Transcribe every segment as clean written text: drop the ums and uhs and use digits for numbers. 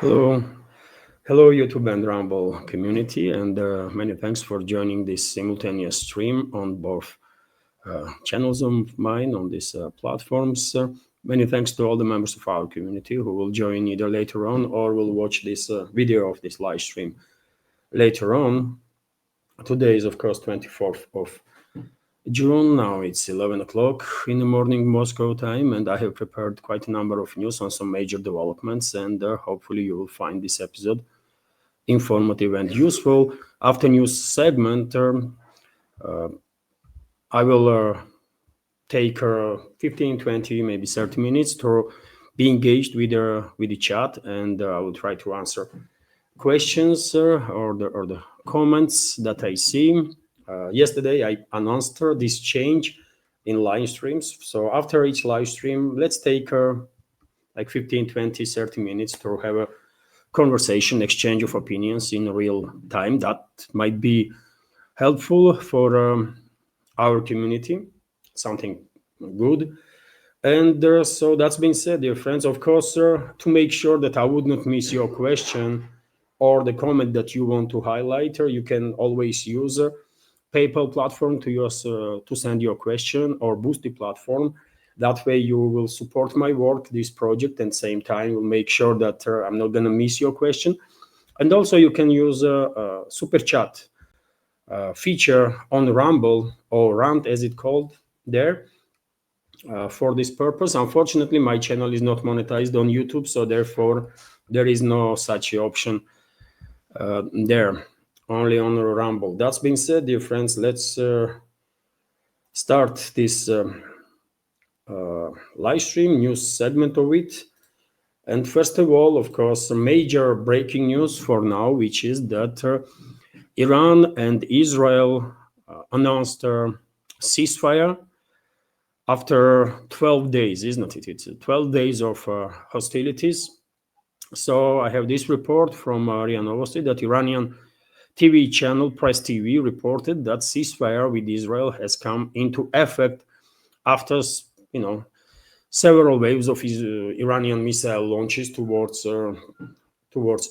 Hello, hello, YouTube and Rumble community, and many thanks for joining this simultaneous stream on both channels of mine on these platforms. Many thanks to all the members of our community who will join either later on or will watch this video of this live stream later on. Today is, of course, 24th of June. Now it's 11 o'clock in the morning Moscow time, and I have prepared quite a number of news on some major developments, and hopefully you will find this episode informative and useful. After news segment, I will take 15, 20, maybe 30 minutes to be engaged with the chat, and I will try to answer questions or the comments that I see. Yesterday, I announced this change in live streams. So after each live stream, let's take like 15, 20, 30 minutes to have a conversation, exchange of opinions in real time. That might be helpful for our community, something good. And so that's been said, dear friends. Of course, to make sure that I would not miss your question or the comment that you want to highlight, you can always use PayPal platform to use to send your question, or Boosty platform. That way you will support my work, this project, and same time will make sure that I'm not going to miss your question. And also you can use a super chat feature on Rumble, or Rant as it called there, for this purpose. Unfortunately, my channel is not monetized on YouTube, so therefore there is no such option there, only on Rumble. That's being said, dear friends, let's start this live stream news segment of it. And first of all, of course, a major breaking news for now, which is that Iran and Israel announced a ceasefire after 12 days, isn't it? It's 12 days of hostilities. So I have this report from RIA Novosti that Iranian TV channel Press TV reported that ceasefire with Israel has come into effect after, several waves of Iranian missile launches towards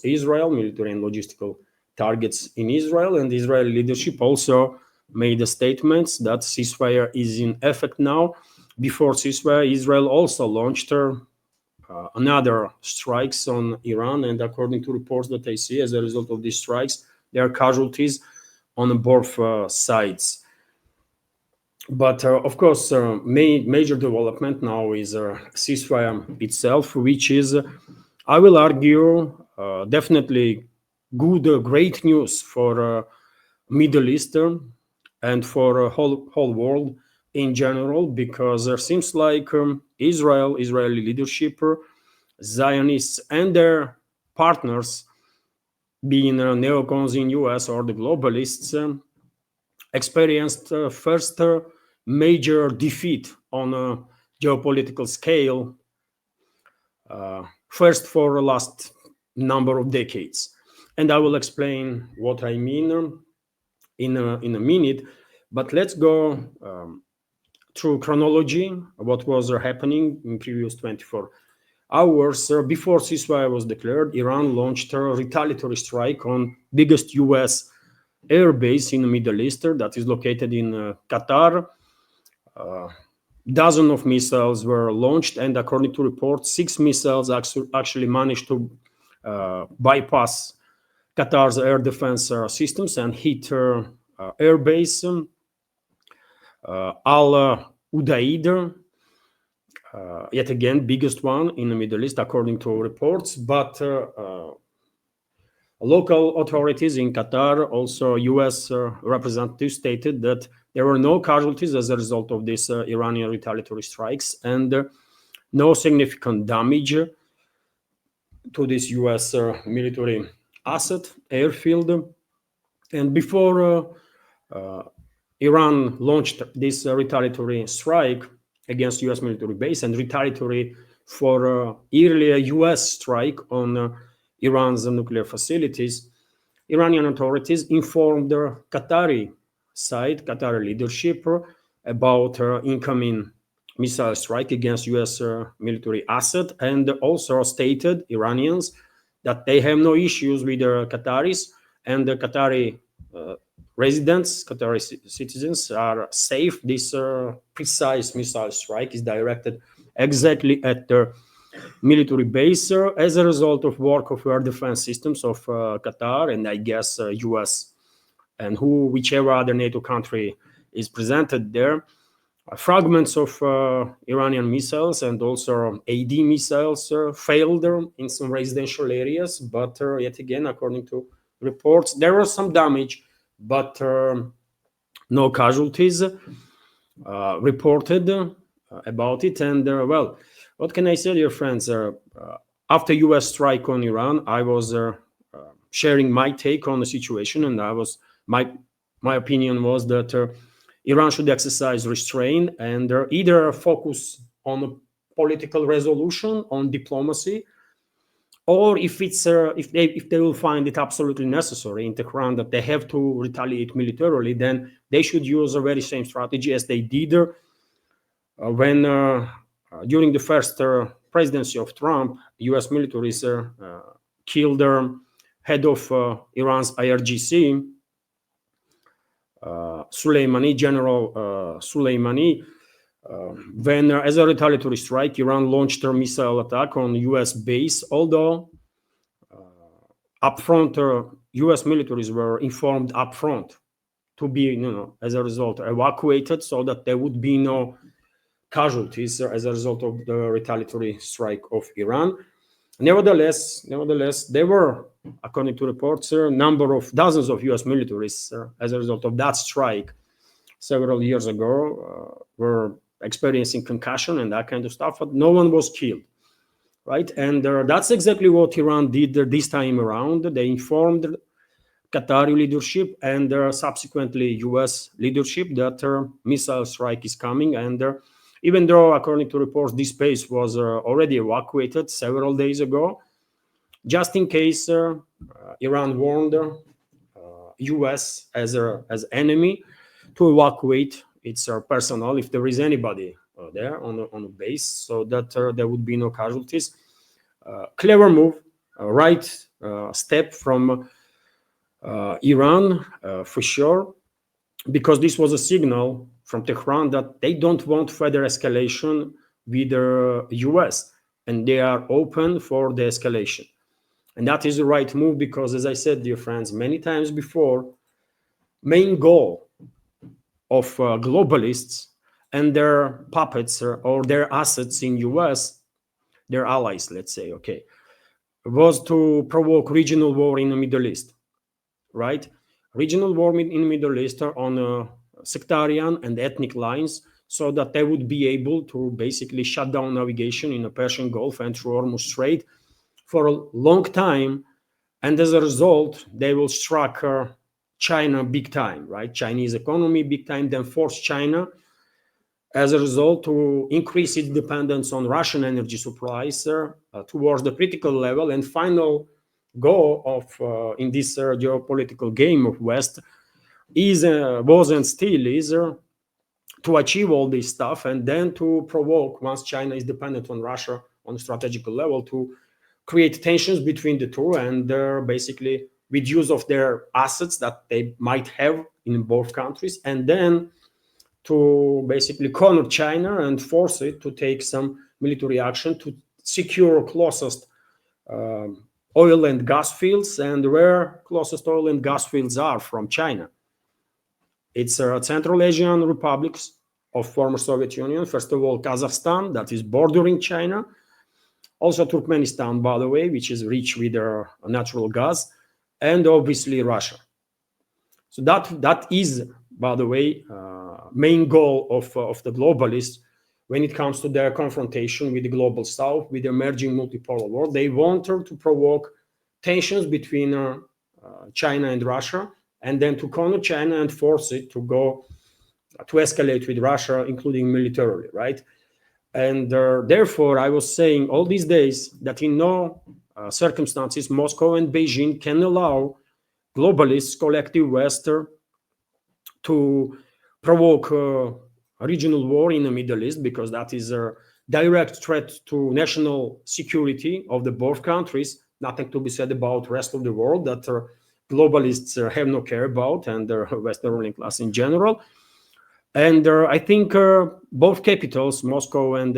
Israel, military and logistical targets in Israel. And Israeli leadership also made a statement that ceasefire is in effect now. Before ceasefire, Israel also launched another strikes on Iran, and according to reports that I see, as a result of these strikes, there are casualties on both sides. But of course, major development now is ceasefire itself, which is, I will argue, definitely good, great news for Middle Eastern and for whole world in general, because there seems like Israeli leadership, Zionists and their partners, being neocons in US or the globalists, experienced first major defeat on a geopolitical scale, first for the last number of decades. And I will explain what I mean in a minute, but let's go through chronology, what was happening in previous 24 hours. Before ceasefire was declared, Iran launched a retaliatory strike on biggest US air base in the Middle East that is located in Qatar. Dozens of missiles were launched, and according to reports, 6 missiles actually managed to bypass Qatar's air defense systems and hit air base Al Udaid, yet again biggest one in the Middle East according to reports. But local authorities in Qatar, also US representatives, stated that there were no casualties as a result of these Iranian retaliatory strikes, and no significant damage to this US military asset, airfield. And before Iran launched this retaliatory strike against US military base, and retaliatory for earlier US strike on Iran's nuclear facilities, Iranian authorities informed the Qatari side, Qatari leadership, about incoming missile strike against US military asset, and also stated, Iranians, that they have no issues with the Qataris, and the Qatari residents, Qatari citizens are safe. This precise missile strike is directed exactly at their military base as a result of work of air defense systems of Qatar and I guess US and whichever other NATO country is presented there. Fragments of Iranian missiles and also AD missiles failed in some residential areas, but yet again, according to reports, there was some damage, but no casualties reported about it. And well, what can I say, dear friends? After U.S. strike on Iran, I was sharing my take on the situation, and my opinion was that Iran should exercise restraint and either focus on a political resolution, on diplomacy, or if they will find it absolutely necessary in Tehran that they have to retaliate militarily, then they should use the very same strategy as they did when during the first presidency of Trump, U.S. militaries killed the head of Iran's IRGC, Soleimani, General Soleimani, when as a retaliatory strike, Iran launched a missile attack on U.S. base, although upfront, U.S. militaries were informed upfront to be, as a result, evacuated so that there would be no casualties as a result of the retaliatory strike of Iran. Nevertheless, there were, according to reports, a number of dozens of U.S. militaries as a result of that strike several years ago were experiencing concussion and that kind of stuff, but no one was killed, right? And that's exactly what Iran did this time around. They informed Qatari leadership and subsequently U.S. leadership that missile strike is coming, and even though, according to reports, this base was already evacuated several days ago, just in case Iran warned U.S. as enemy to evacuate its personnel if there is anybody there on the base, so that there would be no casualties. Clever move, right step from Iran for sure, because this was a signal from Tehran that they don't want further escalation with the US and they are open for the escalation. And that is the right move because, as I said, dear friends, many times before, main goal of globalists and their puppets or their assets in US, their allies, let's say, okay, was to provoke regional war in the Middle East, right? Regional war in the Middle East on sectarian and ethnic lines so that they would be able to basically shut down navigation in the Persian Gulf and through Hormuz Strait for a long time. And as a result, they will strike China big time, right? Chinese economy big time, then force China as a result to increase its dependence on Russian energy supplies towards the critical level. And final goal of in this geopolitical game of West was and still is to achieve all this stuff and then to provoke, once China is dependent on Russia on a strategical level, to create tensions between the two and basically with use of their assets that they might have in both countries, and then to basically corner China and force it to take some military action to secure closest oil and gas fields, and where closest oil and gas fields are from China. It's Central Asian republics of former Soviet Union. First of all, Kazakhstan, that is bordering China. Also Turkmenistan, by the way, which is rich with natural gas. And obviously Russia. So that is, by the way, main goal of the globalists when it comes to their confrontation with the global South, with the emerging multipolar world. They wanted to provoke tensions between China and Russia, and then to corner China and force it to go to escalate with Russia, including militarily, right? And therefore, I was saying all these days that in no circumstances Moscow and Beijing can allow globalists, collective West, to provoke a regional war in the Middle East, because that is a direct threat to national security of the both countries, nothing to be said about the rest of the world that globalists have no care about, and the Western ruling class in general. And I think both capitals, Moscow and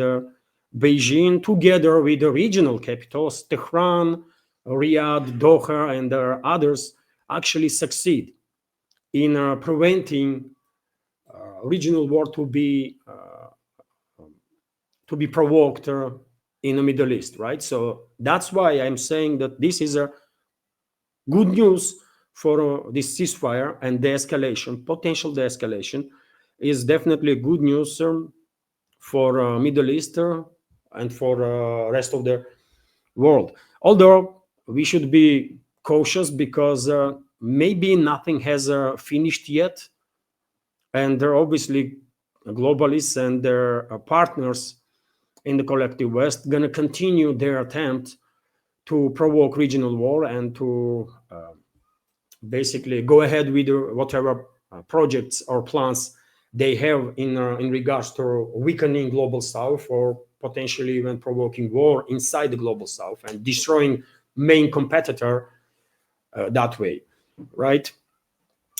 Beijing, together with the regional capitals, Tehran, Riyadh, Doha, and others, actually succeed in preventing regional war to be provoked in the Middle East, right? So that's why I'm saying that this is a good news for this ceasefire and de-escalation, potential de-escalation, is definitely good news for Middle East and for rest of the world. Although we should be cautious because maybe nothing has finished yet, and they're obviously globalists and their partners in the collective West going to continue their attempt to provoke regional war and to basically go ahead with whatever projects or plans they have in regards to weakening global South, or potentially even provoking war inside the global South and destroying main competitor that way, right?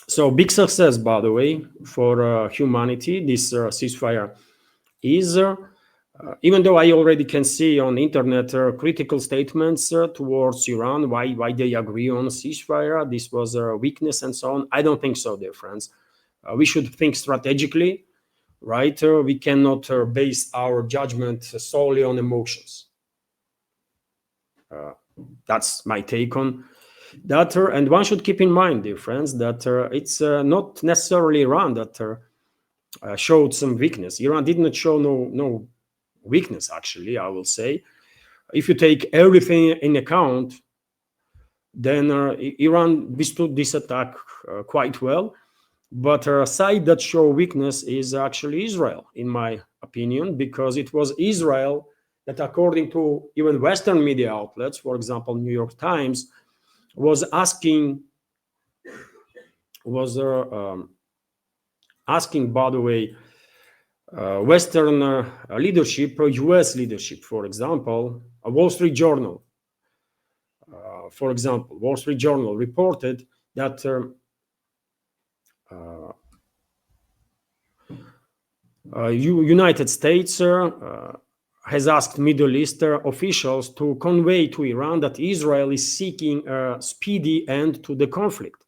So big success, by the way, for humanity. This ceasefire is, even though I already can see on the internet critical statements towards Iran, why they agree on ceasefire, this was a weakness and so on. I don't think so, dear friends. We should think strategically, right? We cannot base our judgment solely on emotions. That's my take on that. And one should keep in mind, dear friends, that it's not necessarily Iran that showed some weakness. Iran did not show no weakness, actually, I will say. If you take everything in account, then Iran withstood this attack quite well. But a side that show weakness is actually Israel, in my opinion, because it was Israel that, according to even Western media outlets, for example, New York Times, was asking, by the way, Western leadership, US leadership, for example, a Wall Street Journal, for example, Wall Street Journal reported that United States has asked Middle East officials to convey to Iran that Israel is seeking a speedy end to the conflict,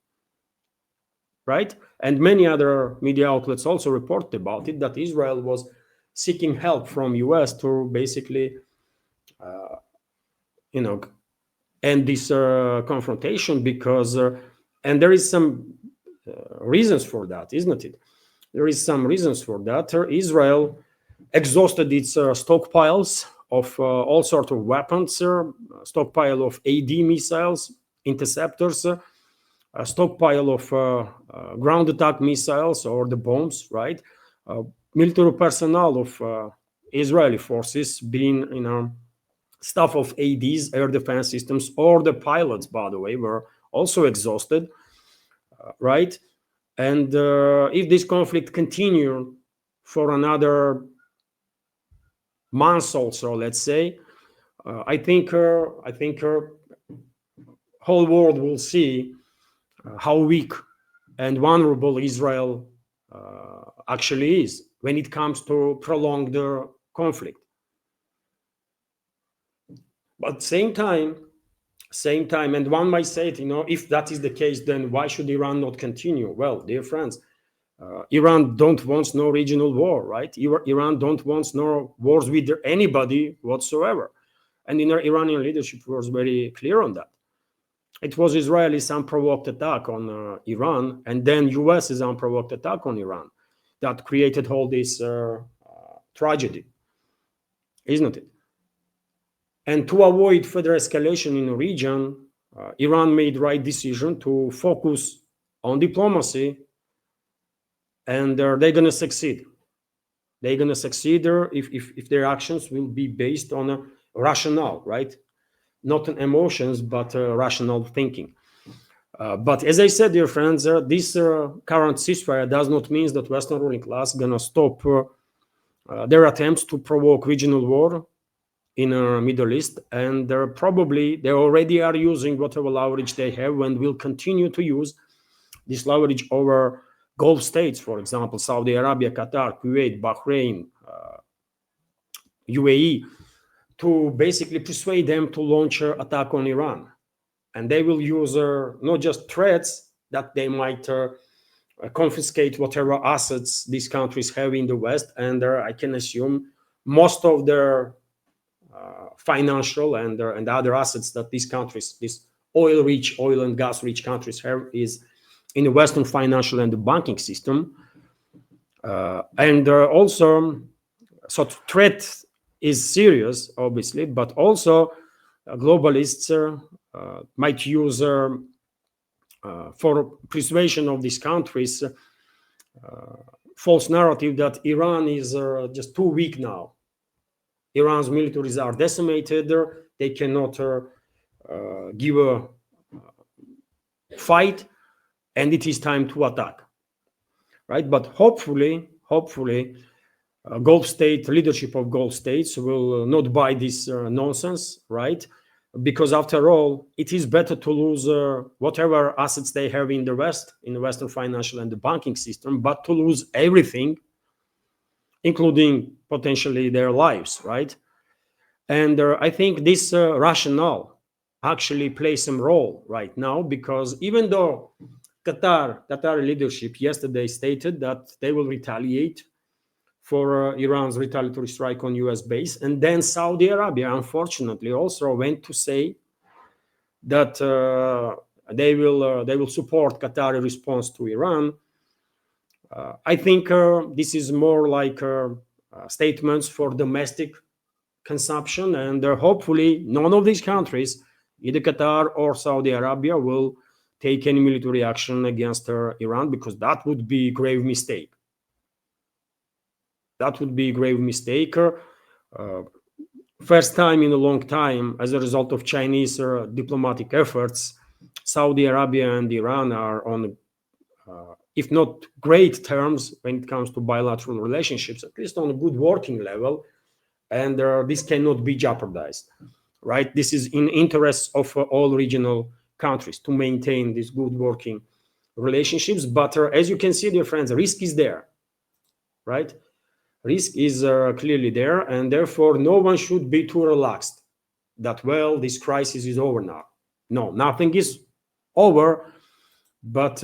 right? And many other media outlets also reported about it, that Israel was seeking help from US to basically, end this confrontation, because, and there is some reasons for that, isn't it? There is some reasons for that. Israel exhausted its stockpiles of all sorts of weapons, stockpile of AD missiles, interceptors, a stockpile of ground attack missiles or the bombs, right? Military personnel of Israeli forces being, stuff of ADs, air defense systems, or the pilots, by the way, were also exhausted, right? And if this conflict continues for another month or so, let's say, I think whole world will see how weak and vulnerable Israel actually is when it comes to prolong the conflict. But same time, and one might say, if that is the case, then why should Iran not continue? Well, dear friends, Iran don't want no regional war, right? Iran don't want no wars with anybody whatsoever. And Iranian leadership was very clear on that. It was Israel's unprovoked attack on Iran, and then US's unprovoked attack on Iran that created all this tragedy, isn't it? And to avoid further escalation in the region, Iran made the right decision to focus on diplomacy, and they're going to succeed. They're going to succeed if their actions will be based on a rationale, right? Not on emotions, but rational thinking. But as I said, dear friends, this current ceasefire does not mean that Western ruling class is going to stop their attempts to provoke regional war in the Middle East, and they already are using whatever leverage they have and will continue to use this leverage over Gulf states, for example, Saudi Arabia, Qatar, Kuwait, Bahrain, UAE, to basically persuade them to launch an attack on Iran. And they will use not just threats that they might confiscate whatever assets these countries have in the West, and I can assume most of their financial and other assets that these countries, these oil and gas-rich countries have, is in the Western financial and the banking system. And also, so threat is serious, obviously, but also globalists might use for persuasion of these countries false narrative that Iran is just too weak now. Iran's militaries are decimated. They cannot give a fight, and it is time to attack, right? But hopefully, Gulf state leadership of Gulf states will not buy this nonsense, right? Because after all, it is better to lose whatever assets they have in the West, in the Western financial and the banking system, but to lose everything, including potentially their lives, right? And I think this rationale actually plays some role right now, because even though Qatar leadership yesterday stated that they will retaliate for Iran's retaliatory strike on US base, and then Saudi Arabia, unfortunately, also went to say that they will support Qatari response to Iran. I think this is more like statements for domestic consumption, and hopefully none of these countries, either Qatar or Saudi Arabia, will take any military action against Iran, because that would be a grave mistake. That would be a grave mistake. First time in a long time, as a result of Chinese diplomatic efforts, Saudi Arabia and Iran are on, if not great terms when it comes to bilateral relationships, at least on a good working level, and this cannot be jeopardized, right? This is in interests of all regional countries to maintain these good working relationships. But as you can see, dear friends, risk is there, right? Risk is clearly there, and therefore no one should be too relaxed that, well, this crisis is over now. No, nothing is over, but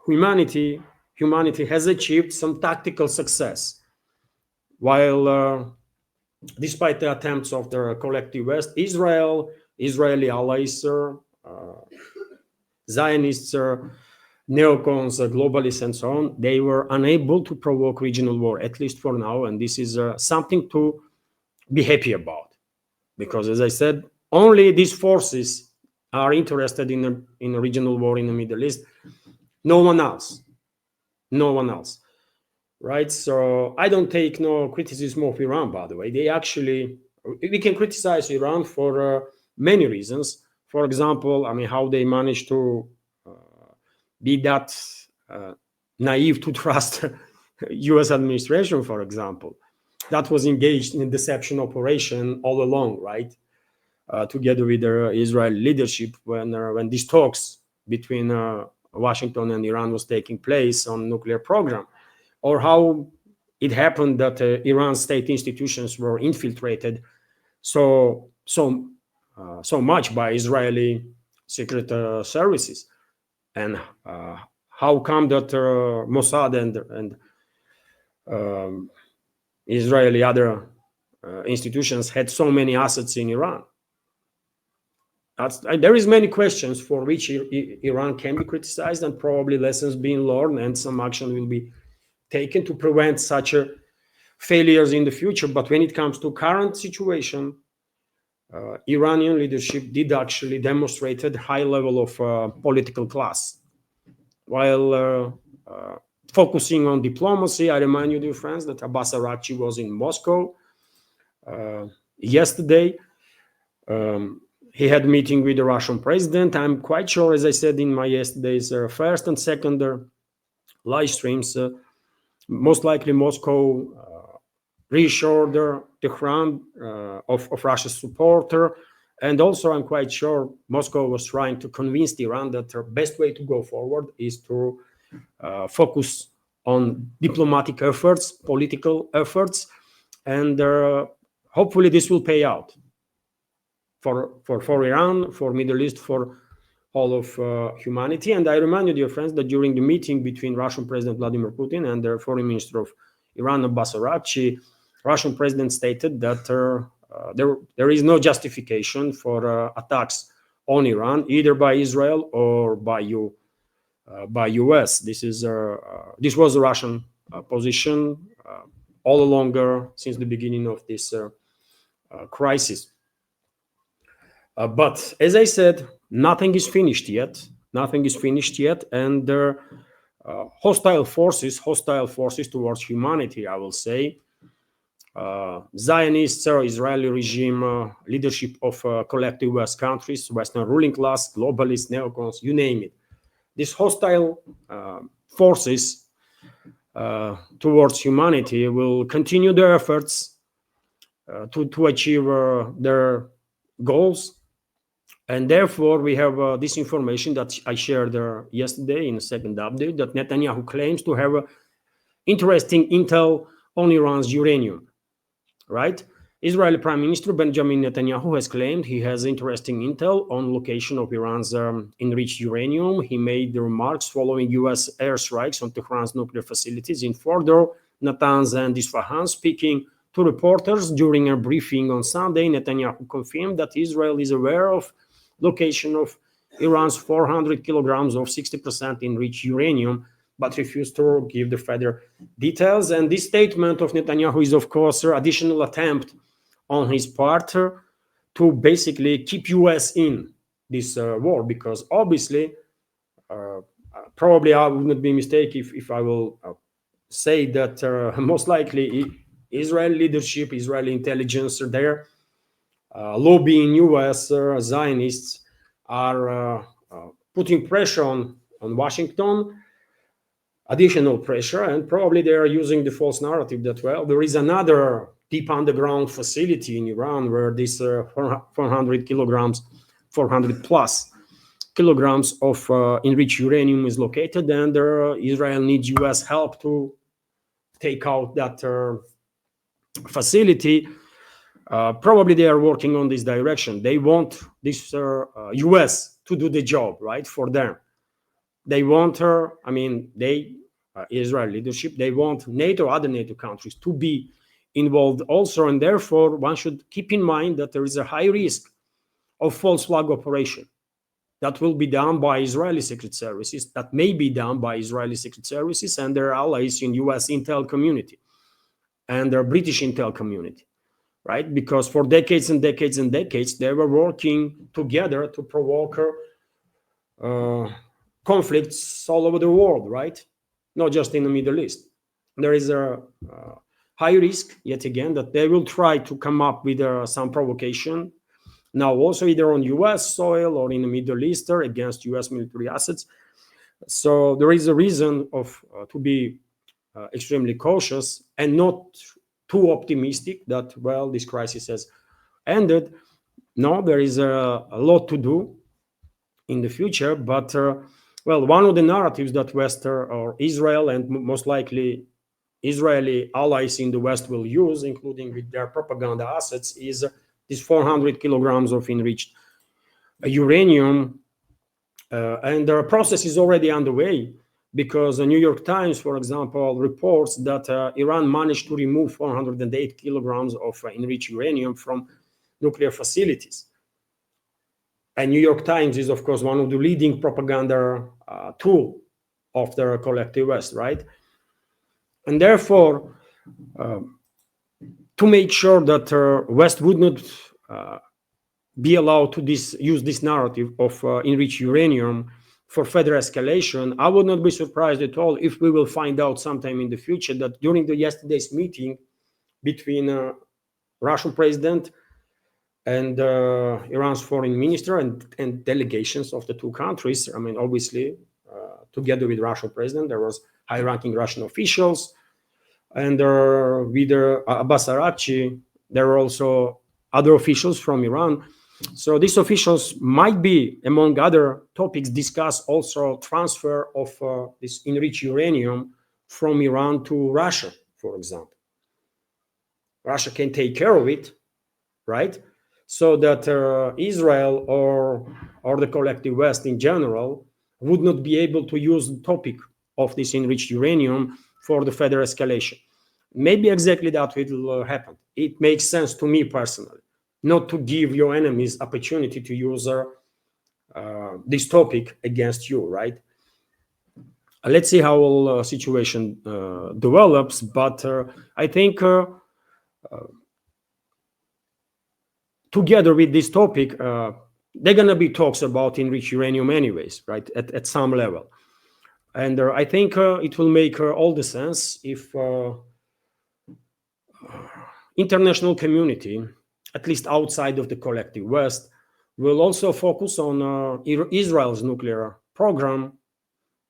humanity has achieved some tactical success. While despite the attempts of the collective West, Israeli allies, Zionists, neocons, globalists, and so on, they were unable to provoke regional war, at least for now. And this is something to be happy about, because, as I said, only these forces are interested in a regional war in the Middle East. No one else, right? So I don't take no criticism of Iran, by the way. We can criticize Iran for many reasons. For example, I mean, how they managed to be that naive to trust U.S. administration, for example, that was engaged in a deception operation all along, right? Together with the Israeli leadership when these talks between Washington and Iran was taking place on nuclear program, or how it happened that Iran's state institutions were infiltrated so much by Israeli secret services. And how come that Mossad and Israeli other institutions had so many assets in Iran? There is many questions for which Iran can be criticized, and probably lessons being learned, and some action will be taken to prevent such failures in the future. But when it comes to current situation, Iranian leadership did actually demonstrated high level of political class. While focusing on diplomacy, I remind you, dear friends, that Abbas Araghchi was in Moscow yesterday. He had a meeting with the Russian president. I'm quite sure, as I said in my yesterday's first and second live streams, most likely Moscow reassured Tehran of Russia's support. And also, I'm quite sure Moscow was trying to convince Iran that the best way to go forward is to focus on diplomatic efforts, political efforts, and hopefully this will pay out for Iran, for Middle East, for all of humanity. And I remind you, dear friends, that during the meeting between Russian President Vladimir Putin and the Foreign Minister of Iran, Abbas Araghchi, Russian President stated that there is no justification for attacks on Iran, either by Israel or by US. This was the Russian position all along since the beginning of this crisis. But as I said, nothing is finished yet. Nothing is finished yet, and hostile forces towards humanity, I will say. Zionists, Israeli regime, leadership of collective West countries, Western ruling class, globalists, neocons, you name it. These hostile forces towards humanity will continue their efforts to achieve their goals. And therefore, we have this information that I shared yesterday in the second update, that Netanyahu claims to have interesting intel on Iran's uranium, right? Israeli Prime Minister Benjamin Netanyahu has claimed he has interesting intel on location of Iran's enriched uranium. He made the remarks following U.S. airstrikes on Tehran's nuclear facilities in Fordow, Natanz, and Isfahan. Speaking to reporters during a briefing on Sunday, Netanyahu confirmed that Israel is aware of location of Iran's 400 kilograms of 60% enriched uranium, but refused to give the further details. And this statement of Netanyahu is, of course, an additional attempt on his part to basically keep US in this war, because obviously, probably I would not be mistaken if I will say that most likely Israeli leadership, Israeli intelligence are there, lobbying US Zionists are putting pressure on Washington, additional pressure, and probably they are using the false narrative that, well, there is another deep underground facility in Iran where this 400 kilograms, 400 plus kilograms of enriched uranium is located, and Israel needs US help to take out that facility. Probably they are working on this direction. They want this US to do the job, right, for them. They want Israel leadership, they want NATO, other NATO countries to be involved also, and therefore one should keep in mind that there is a high risk of false flag operation that will be done by Israeli secret services, that may be done by Israeli secret services and their allies in US intel community and their British intel community, right? Because for decades and decades and decades, they were working together to provoke conflicts all over the world, right? Not just in the Middle East. There is a high risk, yet again, that they will try to come up with some provocation, now also either on US soil or in the Middle East against US military assets. So there is a reason to be extremely cautious and not too optimistic that, well, this crisis has ended. No, there is a lot to do in the future, but well, one of the narratives that Western or Israel and most likely Israeli allies in the West will use, including with their propaganda assets, is this 400 kilograms of enriched uranium. And the process is already underway, because the New York Times, for example, reports that Iran managed to remove 408 kilograms of enriched uranium from nuclear facilities. And New York Times is, of course, one of the leading propaganda tool of the collective West, right? And therefore, to make sure that West would not be allowed to use this narrative of enriched uranium for further escalation, I would not be surprised at all if we will find out sometime in the future that during yesterday's meeting between Russian president and Iran's foreign minister and delegations of the two countries, I mean, obviously, together with Russian president, there was high-ranking Russian officials, And with Abbas Araghchi, there are also other officials from Iran. So these officials might be, among other topics, discuss also transfer of this enriched uranium from Iran to Russia, for example. Russia can take care of it, right? So that Israel or the collective West in general would not be able to use the topic of this enriched uranium for the further escalation. Maybe exactly that will happen. It makes sense to me personally, not to give your enemies opportunity to use this topic against you, right? Let's see how the situation develops, but I think together with this topic, there are going to be talks about enriched uranium anyways, right, at some level. And I think it will make all the sense if international community, at least outside of the collective West, will also focus on Israel's nuclear program,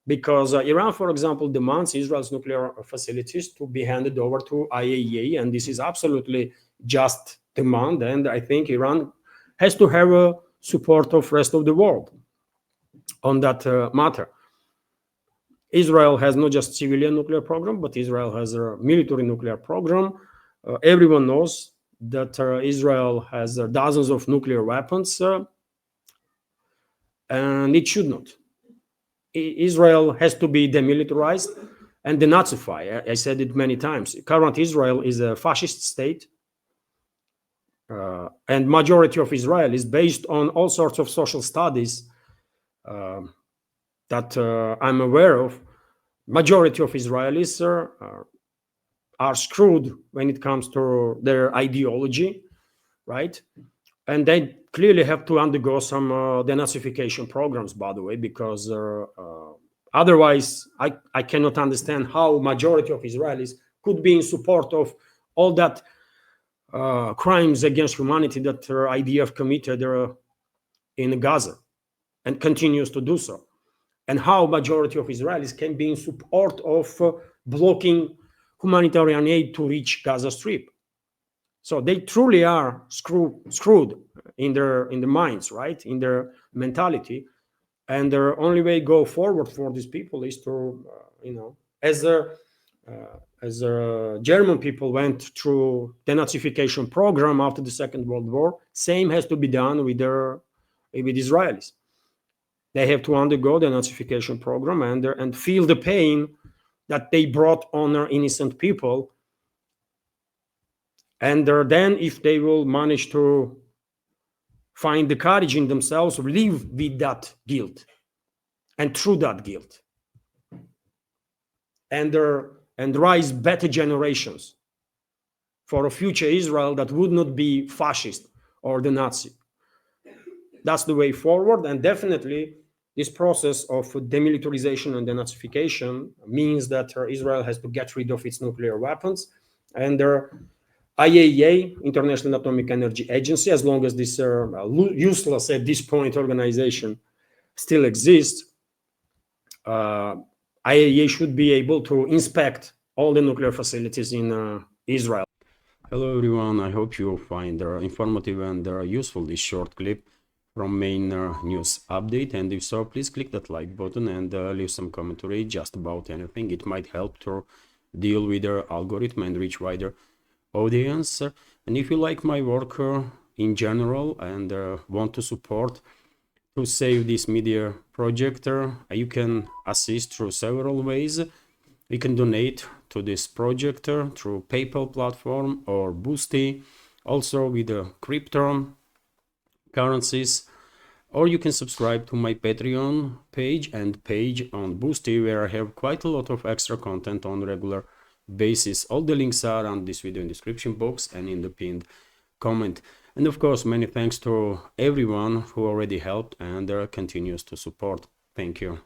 because Iran, for example, demands Israel's nuclear facilities to be handed over to IAEA, and this is absolutely just demand, and I think Iran has to have support of rest of the world on that matter. Israel has not just civilian nuclear program, but Israel has a military nuclear program. Everyone knows that Israel has dozens of nuclear weapons, and it should not. Israel has to be demilitarized and denazified. I said it many times. Current Israel is a fascist state, and majority of Israel is based on all sorts of social studies that I'm aware of. Majority of Israelis are screwed when it comes to their ideology, right? And they clearly have to undergo some denazification programs, by the way, because otherwise I cannot understand how majority of Israelis could be in support of all that crimes against humanity that IDF committed in Gaza and continues to do so, and how majority of Israelis can be in support of blocking humanitarian aid to reach Gaza Strip. So they truly are screwed in their minds, right, in their mentality, and their only way go forward for these people is to, as German people went through denazification program after the Second World War, same has to be done with Israelis. They have to undergo the denazification program and feel the pain that they brought on their innocent people. And then if they will manage to find the courage in themselves, live with that guilt and through that guilt, and rise better generations for a future Israel that would not be fascist or the Nazi. That's the way forward. And definitely this process of demilitarization and denazification means that Israel has to get rid of its nuclear weapons, and IAEA, International Atomic Energy Agency, as long as this useless at this point organization still exists, IAEA should be able to inspect all the nuclear facilities in Israel. Hello everyone, I hope you find informative and useful this short clip from main news update, and if so, please click that like button and leave some commentary just about anything. It might help to deal with the algorithm and reach wider audience. And if you like my work in general and want to support to save this media project, you can assist through several ways. You can donate to this project through PayPal platform or Boosty, also with crypto currencies, or you can subscribe to my Patreon page and page on Boosty, where I have quite a lot of extra content on regular basis. All the links are on this video in description box and in the pinned comment. And of course, many thanks to everyone who already helped and continues to support. Thank you.